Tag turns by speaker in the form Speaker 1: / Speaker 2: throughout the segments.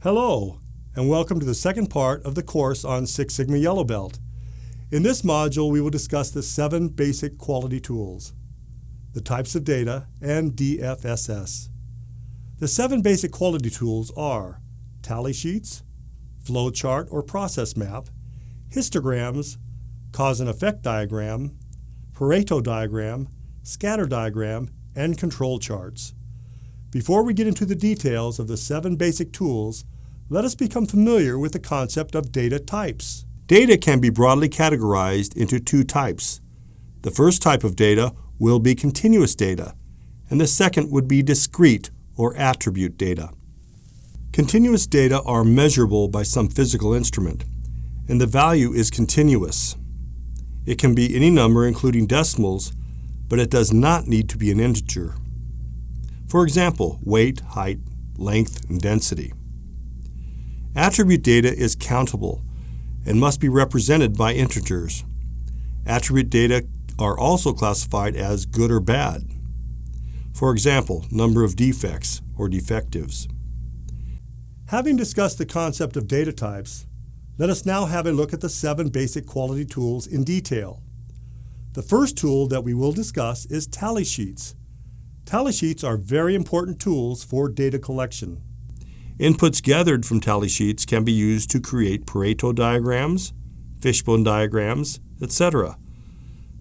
Speaker 1: Hello, and welcome to the second part of the course on Six Sigma Yellow Belt. In this module, we will discuss the 7 basic quality tools, the types of data, and DFSS. The 7 basic quality tools are tally sheets, flowchart or process map, histograms, cause and effect diagram, Pareto diagram, scatter diagram, and control charts. Before we get into the details of the 7 basic tools, let us become familiar with the concept of data types. Data can be broadly categorized into 2 types. The first type of data will be continuous data, and the second would be discrete or attribute data. Continuous data are measurable by some physical instrument, and the value is continuous. It can be any number including decimals, but it does not need to be an integer. For example, weight, height, length, and density. Attribute data is countable and must be represented by integers. Attribute data are also classified as good or bad. For example, number of defects or defectives. Having discussed the concept of data types, let us now have a look at the 7 basic quality tools in detail. The first tool that we will discuss is tally sheets. Tally sheets are very important tools for data collection. Inputs gathered from tally sheets can be used to create Pareto diagrams, fishbone diagrams, etc.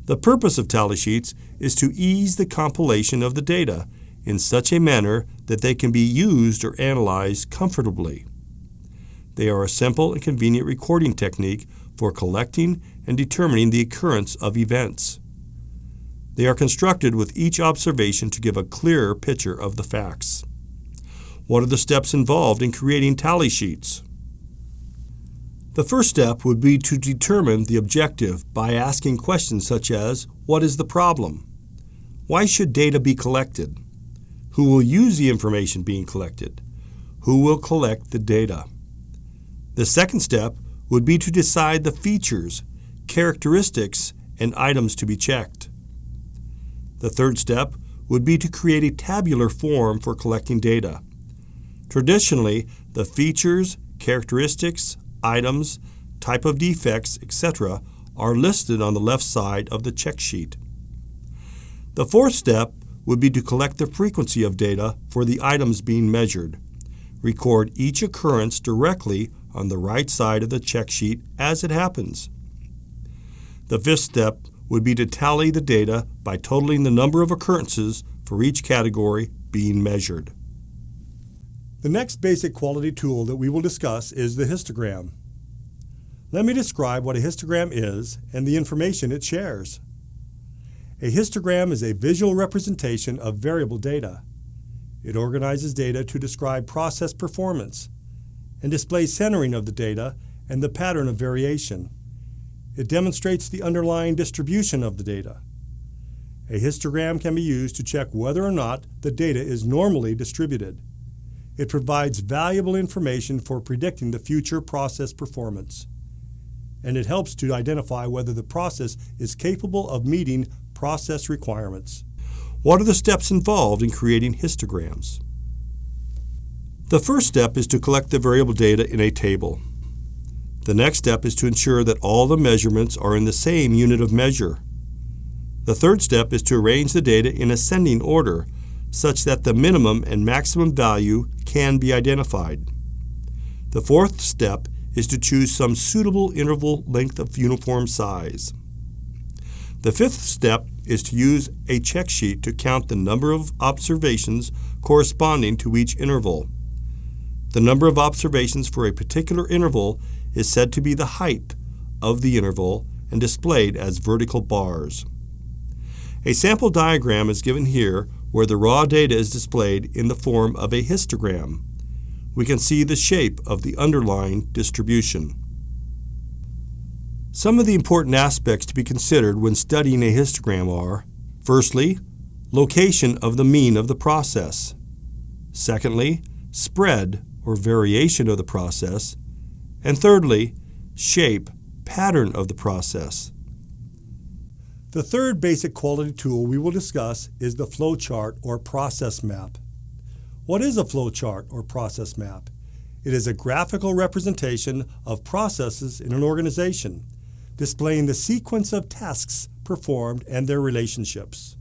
Speaker 1: The purpose of tally sheets is to ease the compilation of the data in such a manner that they can be used or analyzed comfortably. They are a simple and convenient recording technique for collecting and determining the occurrence of events. They are constructed with each observation to give a clearer picture of the facts. What are the steps involved in creating tally sheets? The first step would be to determine the objective by asking questions such as, what is the problem? Why should data be collected? Who will use the information being collected? Who will collect the data? The second step would be to decide the features, characteristics, and items to be checked. The third step would be to create a tabular form for collecting data. Traditionally, the features, characteristics, items, type of defects, etc. are listed on the left side of the check sheet. The fourth step would be to collect the frequency of data for the items being measured. Record each occurrence directly on the right side of the check sheet as it happens. The fifth step would be to tally the data by totaling the number of occurrences for each category being measured. The next basic quality tool that we will discuss is the histogram. Let me describe what a histogram is and the information it shares. A histogram is a visual representation of variable data. It organizes data to describe process performance and displays centering of the data and the pattern of variation. It demonstrates the underlying distribution of the data. A histogram can be used to check whether or not the data is normally distributed. It provides valuable information for predicting the future process performance. And it helps to identify whether the process is capable of meeting process requirements. What are the steps involved in creating histograms? The first step is to collect the variable data in a table. The next step is to ensure that all the measurements are in the same unit of measure. The third step is to arrange the data in ascending order such that the minimum and maximum value can be identified. The fourth step is to choose some suitable interval length of uniform size. The fifth step is to use a check sheet to count the number of observations corresponding to each interval. The number of observations for a particular interval is said to be the height of the interval and displayed as vertical bars. A sample diagram is given here where the raw data is displayed in the form of a histogram. We can see the shape of the underlying distribution. Some of the important aspects to be considered when studying a histogram are, firstly, location of the mean of the process. Secondly, spread or variation of the process. And thirdly, shape, pattern of the process. The third basic quality tool we will discuss is the flowchart or process map. What is a flowchart or process map? It is a graphical representation of processes in an organization, displaying the sequence of tasks performed and their relationships.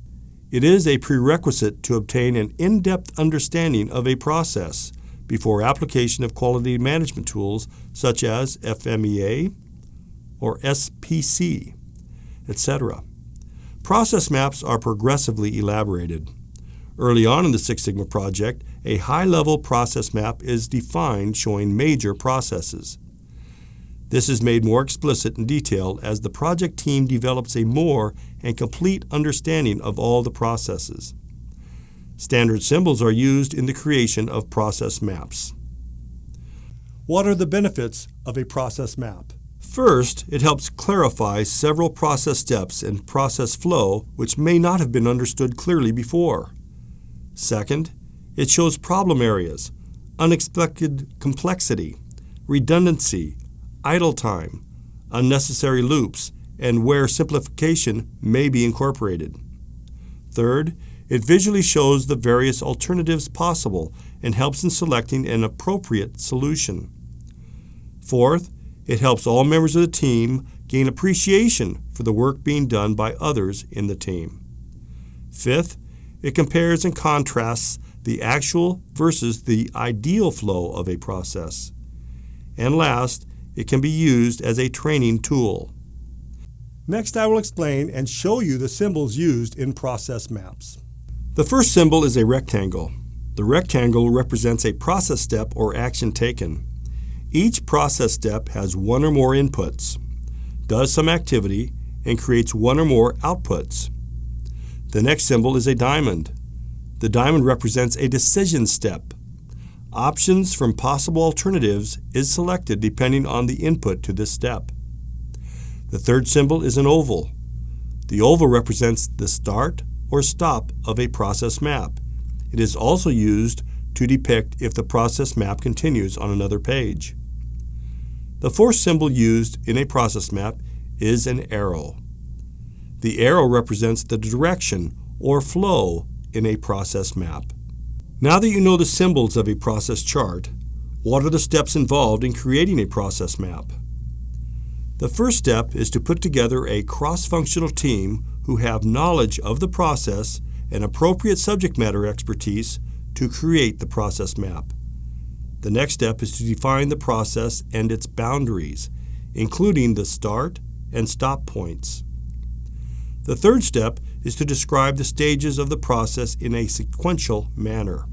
Speaker 1: It is a prerequisite to obtain an in-depth understanding of a process before application of quality management tools such as FMEA or SPC, etc. Process maps are progressively elaborated. Early on in the Six Sigma project, a high-level process map is defined showing major processes. This is made more explicit and detailed as the project team develops a more and complete understanding of all the processes. Standard symbols are used in the creation of process maps. What are the benefits of a process map? First, it helps clarify several process steps and process flow which may not have been understood clearly before. Second, it shows problem areas, unexpected complexity, redundancy, idle time, unnecessary loops, and where simplification may be incorporated. Third, it visually shows the various alternatives possible and helps in selecting an appropriate solution. Fourth, it helps all members of the team gain appreciation for the work being done by others in the team. Fifth, it compares and contrasts the actual versus the ideal flow of a process. And last, it can be used as a training tool. Next, I will explain and show you the symbols used in process maps. The first symbol is a rectangle. The rectangle represents a process step or action taken. Each process step has one or more inputs, does some activity, and creates one or more outputs. The next symbol is a diamond. The diamond represents a decision step. Options from possible alternatives is selected depending on the input to this step. The third symbol is an oval. The oval represents the start or stop of a process map. It is also used to depict if the process map continues on another page. The fourth symbol used in a process map is an arrow. The arrow represents the direction or flow in a process map. Now that you know the symbols of a process chart, what are the steps involved in creating a process map? The first step is to put together a cross-functional team who have knowledge of the process and appropriate subject matter expertise to create the process map. The next step is to define the process and its boundaries, including the start and stop points. The third step is to describe the stages of the process in a sequential manner.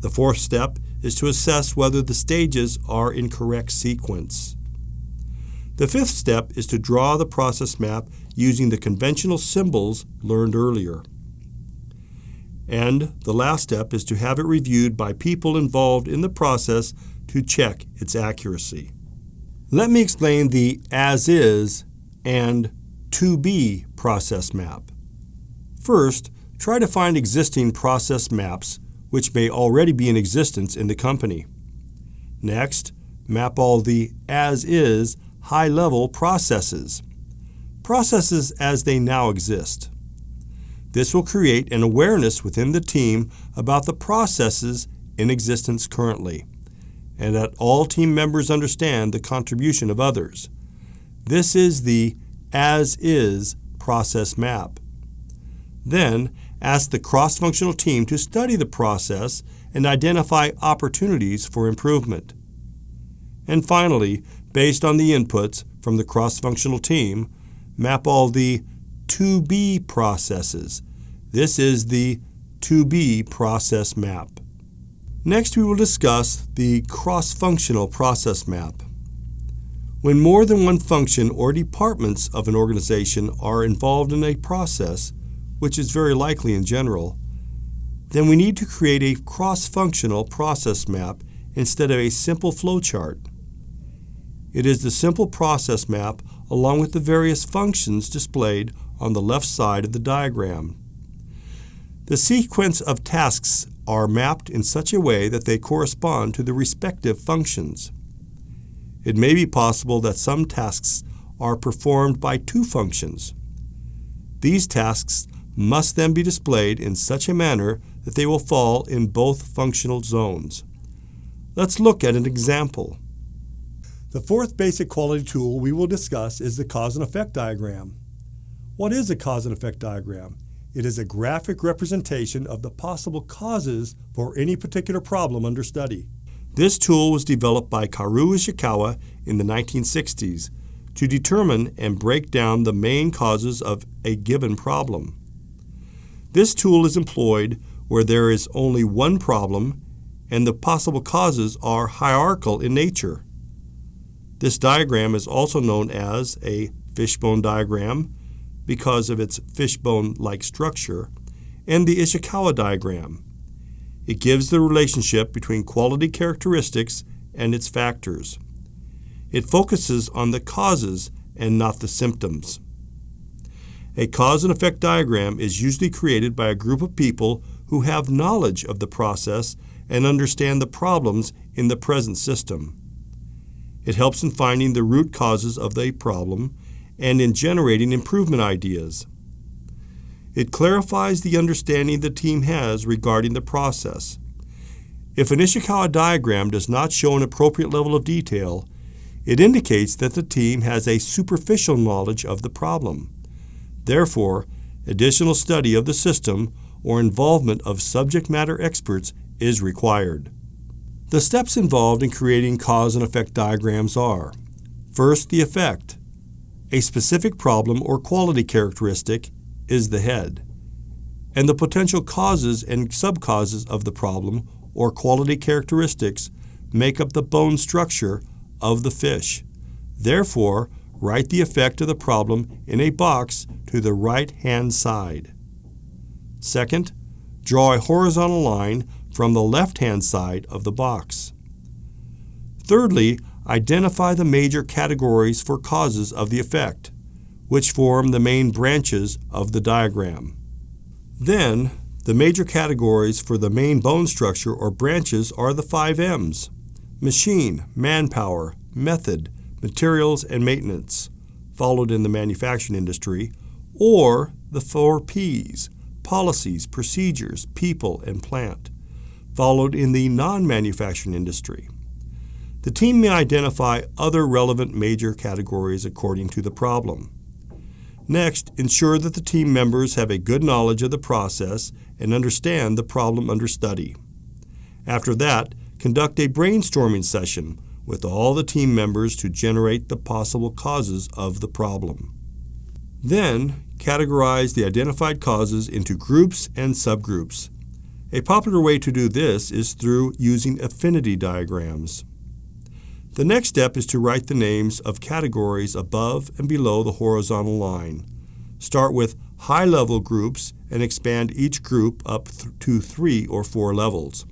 Speaker 1: The fourth step is to assess whether the stages are in correct sequence. The fifth step is to draw the process map using the conventional symbols learned earlier. And the last step is to have it reviewed by people involved in the process to check its accuracy. Let me explain the as-is and to-be process map. First, try to find existing process maps which may already be in existence in the company. Next, map all the as-is high-level processes as they now exist. This will create an awareness within the team about the processes in existence currently, and that all team members understand the contribution of others. This is the as-is process map. Then, ask the cross-functional team to study the process and identify opportunities for improvement. And finally, based on the inputs from the cross-functional team, map all the to-be processes. This is the to-be process map. Next, we will discuss the cross-functional process map. When more than one function or departments of an organization are involved in a process, which is very likely in general, then we need to create a cross-functional process map instead of a simple flowchart. It is the simple process map along with the various functions displayed on the left side of the diagram. The sequence of tasks are mapped in such a way that they correspond to the respective functions. It may be possible that some tasks are performed by two functions. These tasks must then be displayed in such a manner that they will fall in both functional zones.
Speaker 2: Let's look at an example.
Speaker 1: The fourth basic quality tool we will discuss is the cause and effect diagram. What is a cause and effect diagram? It is a graphic representation of the possible causes for any particular problem under study.
Speaker 2: This tool was developed by Kaoru Ishikawa in the 1960s to determine and break down the main causes of a given problem. This tool is employed where there is only one problem and the possible causes are hierarchical in nature. This diagram is also known as a fishbone diagram because of its fishbone-like structure, and the Ishikawa diagram. It gives the relationship between quality characteristics and its factors. It focuses on the causes and not the symptoms. A cause and effect diagram is usually created by a group of people who have knowledge of the process and understand the problems in the present system. It helps in finding the root causes of the problem and in generating improvement ideas. It clarifies the understanding the team has regarding the process. If an Ishikawa diagram does not show an appropriate level of detail, it indicates that the team has a superficial knowledge of the problem. Therefore, additional study of the system or involvement of subject matter experts is required. The steps involved in creating cause and effect diagrams are: first, the effect. A specific problem or quality characteristic is the head, and the potential causes and subcauses of the problem or quality characteristics make up the bone structure of the fish. Therefore, write the effect of the problem in a box to the right-hand side. Second, draw a horizontal line from the left-hand side of the box. Thirdly, identify the major categories for causes of the effect, which form the main branches of the diagram. Then, the major categories for the main bone structure or branches are the 5 M's: machine, manpower, method, materials, and maintenance, followed in the manufacturing industry, or the 4 P's: policies, procedures, people, and plant, followed in the non-manufacturing industry. The team may identify other relevant major categories according to the problem. Next, ensure that the team members have a good knowledge of the process and understand the problem under study. After that, conduct a brainstorming session with all the team members to generate the possible causes of the problem. Then, categorize the identified causes into groups and subgroups. A popular way to do this is through using affinity diagrams. The next step is to write the names of categories above and below the horizontal line. Start with high-level groups and expand each group up to 3 or 4 levels.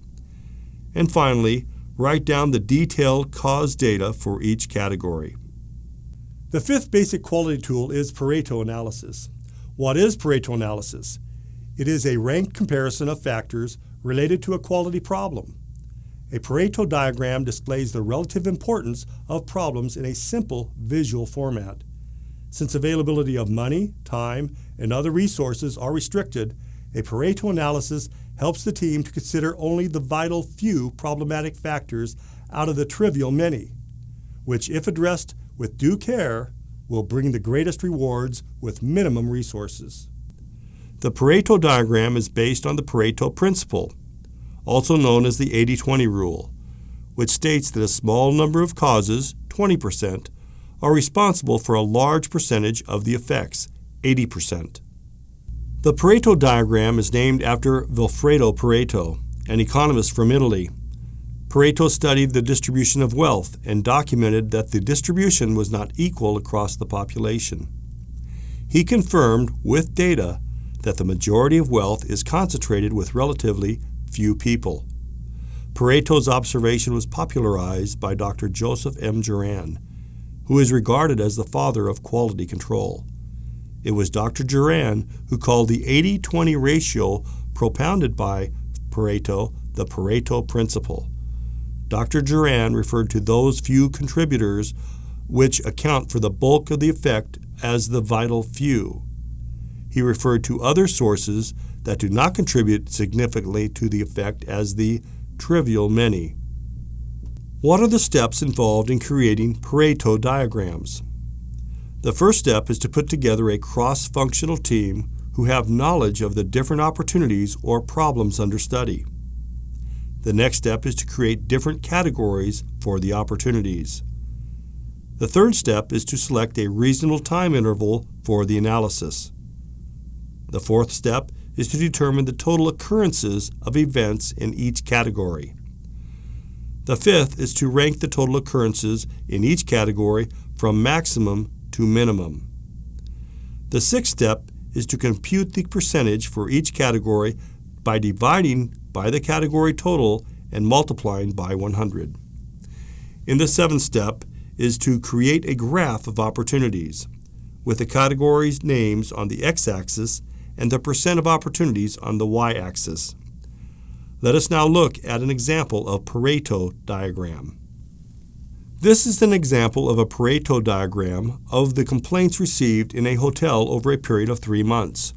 Speaker 2: And finally, write down the detailed cause data for each category.
Speaker 1: The fifth basic quality tool is Pareto analysis. What is Pareto analysis? It is a ranked comparison of factors related to a quality problem. A Pareto diagram displays the relative importance of problems in a simple visual format. Since availability of money, time, and other resources are restricted, a Pareto analysis helps the team to consider only the vital few problematic factors out of the trivial many, which, if addressed with due care, will bring the greatest rewards with minimum resources.
Speaker 2: The Pareto diagram is based on the Pareto principle, also known as the 80-20 rule, which states that a small number of causes, 20%, are responsible for a large percentage of the effects, 80%. The Pareto diagram is named after Vilfredo Pareto, an economist from Italy. Pareto studied the distribution of wealth and documented that the distribution was not equal across the population. He confirmed with data that the majority of wealth is concentrated with relatively few people. Pareto's observation was popularized by Dr. Joseph M. Juran, who is regarded as the father of quality control. It was Dr. Juran who called the 80-20 ratio propounded by Pareto the Pareto principle. Dr. Juran referred to those few contributors which account for the bulk of the effect as the vital few. He referred to other sources that do not contribute significantly to the effect as the trivial many. What are the steps involved in creating Pareto diagrams? The first step is to put together a cross-functional team who have knowledge of the different opportunities or problems under study. The next step is to create different categories for the opportunities. The third step is to select a reasonable time interval for the analysis. The fourth step is to determine the total occurrences of events in each category. The fifth is to rank the total occurrences in each category from maximum to minimum. The sixth step is to compute the percentage for each category by dividing by the category total and multiplying by 100. In the seventh step is to create a graph of opportunities with the categories' names on the x-axis and the percent of opportunities on the y-axis. Let us now look at an example of Pareto diagram. This is an example of a Pareto diagram of the complaints received in a hotel over a period of 3 months.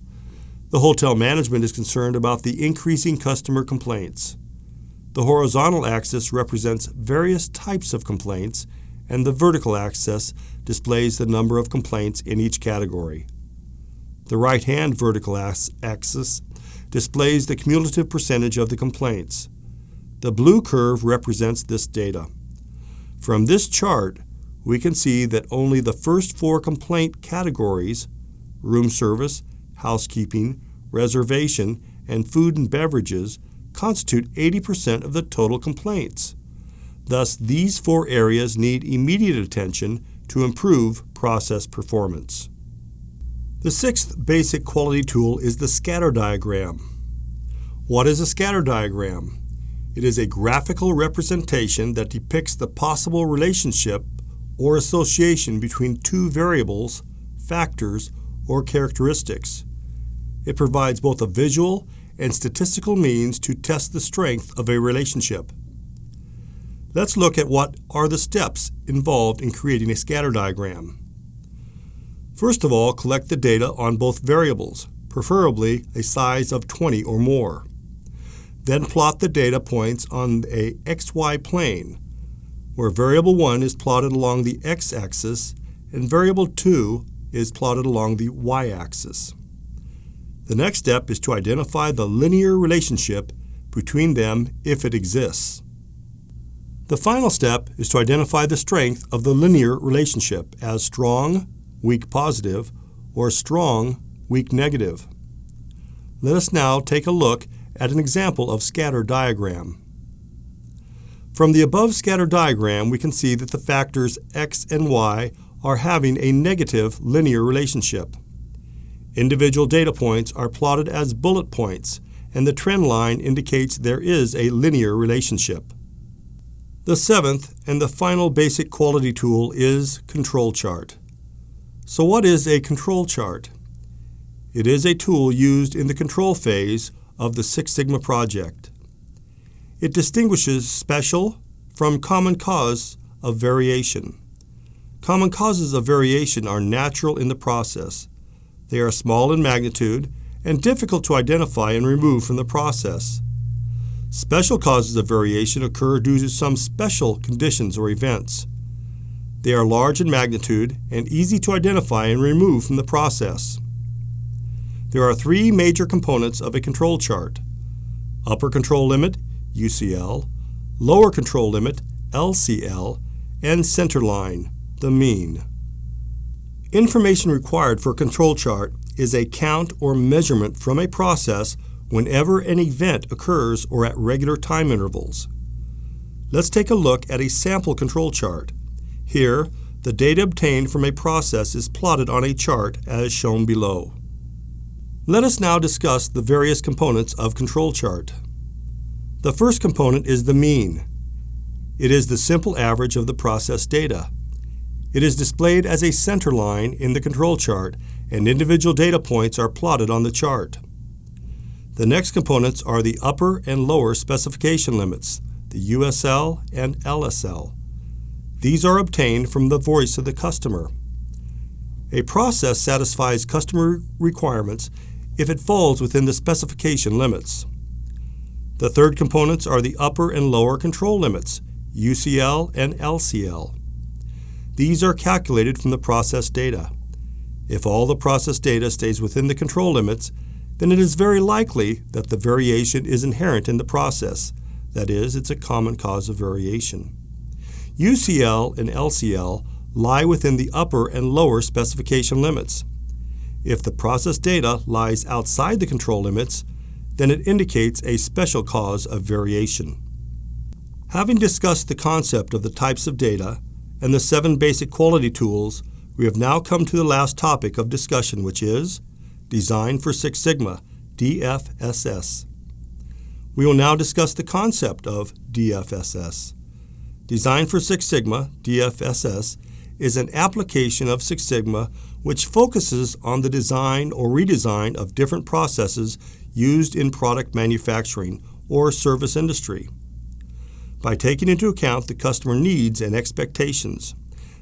Speaker 2: The hotel management is concerned about the increasing customer complaints. The horizontal axis represents various types of complaints, and the vertical axis displays the number of complaints in each category. The right-hand vertical axis displays the cumulative percentage of the complaints. The blue curve represents this data. From this chart, we can see that only the first 4 complaint categories, room service, housekeeping, reservation, and food and beverages, constitute 80% of the total complaints. Thus, these 4 areas need immediate attention to improve process performance. The sixth basic quality tool is the scatter diagram. What is a scatter diagram? It is a graphical representation that depicts the possible relationship or association between 2 variables, factors, or characteristics. It provides both a visual and statistical means to test the strength of a relationship. Let's look at what are the steps involved in creating a scatter diagram. First of all, collect the data on both variables, preferably a size of 20 or more. Then plot the data points on a XY plane, where variable 1 is plotted along the x-axis and variable 2 is plotted along the y-axis. The next step is to identify the linear relationship between them if it exists. The final step is to identify the strength of the linear relationship as strong, weak positive, or strong, weak negative. Let us now take a look at an example of scatter diagram. From the above scatter diagram, we can see that the factors x and y are having a negative linear relationship. Individual data points are plotted as bullet points, and the trend line indicates there is a linear relationship. The seventh and the final basic quality tool is control chart. So what is a control chart? It is a tool used in the control phase of the Six Sigma project. It distinguishes special from common cause of variation. Common causes of variation are natural in the process. They are small in magnitude and difficult to identify and remove from the process. Special causes of variation occur due to some special conditions or events. They are large in magnitude and easy to identify and remove from the process. There are 3 major components of a control chart: upper control limit, UCL, lower control limit, LCL, and center line, the mean. Information required for a control chart is a count or measurement from a process whenever an event occurs or at regular time intervals. Let's take a look at a sample control chart. Here, the data obtained from a process is plotted on a chart as shown below. Let us now discuss the various components of control chart. The first component is the mean. It is the simple average of the process data. It is displayed as a center line in the control chart, and individual data points are plotted on the chart. The next components are the upper and lower specification limits, the USL and LSL. These are obtained from the voice of the customer. A process satisfies customer requirements if it falls within the specification limits. The third components are the upper and lower control limits, UCL, and LCL. These are calculated from the process data. If all the process data stays within the control limits, then it is very likely that the variation is inherent in the process. That is, it's a common cause of variation. UCL and LCL lie within the upper and lower specification limits. If the process data lies outside the control limits, then it indicates a special cause of variation. Having discussed the concept of the types of data and the 7 basic quality tools, we have now come to the last topic of discussion, which is Design for Six Sigma, DFSS. We will now discuss the concept of DFSS. Design for Six Sigma, DFSS, is an application of Six Sigma which focuses on the design or redesign of different processes used in product manufacturing or service industry. By taking into account the customer needs and expectations,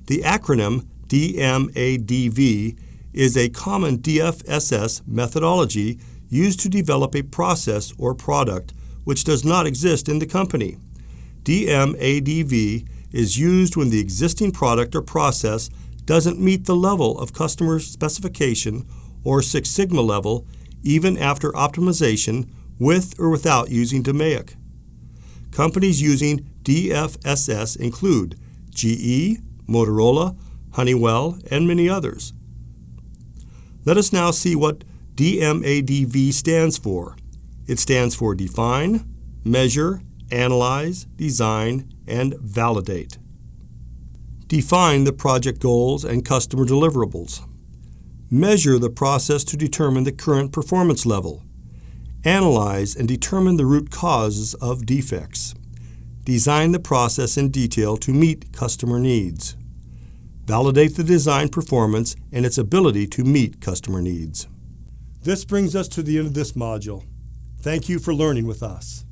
Speaker 2: the acronym DMAIC is a common DFSS methodology used to develop a process or product which does not exist in the company. DMAIC is used when the existing product or process doesn't meet the level of customer specification or Six Sigma level even after optimization with or without using DMAIC. Companies using DFSS include GE, Motorola, Honeywell, and many others. Let us now see what DMAIC stands for. It stands for Define, Measure, Analyze, Design, and Validate. Define the project goals and customer deliverables. Measure the process to determine the current performance level. Analyze and determine the root causes of defects. Design the process in detail to meet customer needs. Validate the design performance and its ability to meet customer needs.
Speaker 1: This brings us to the end of this module. Thank you for learning with us.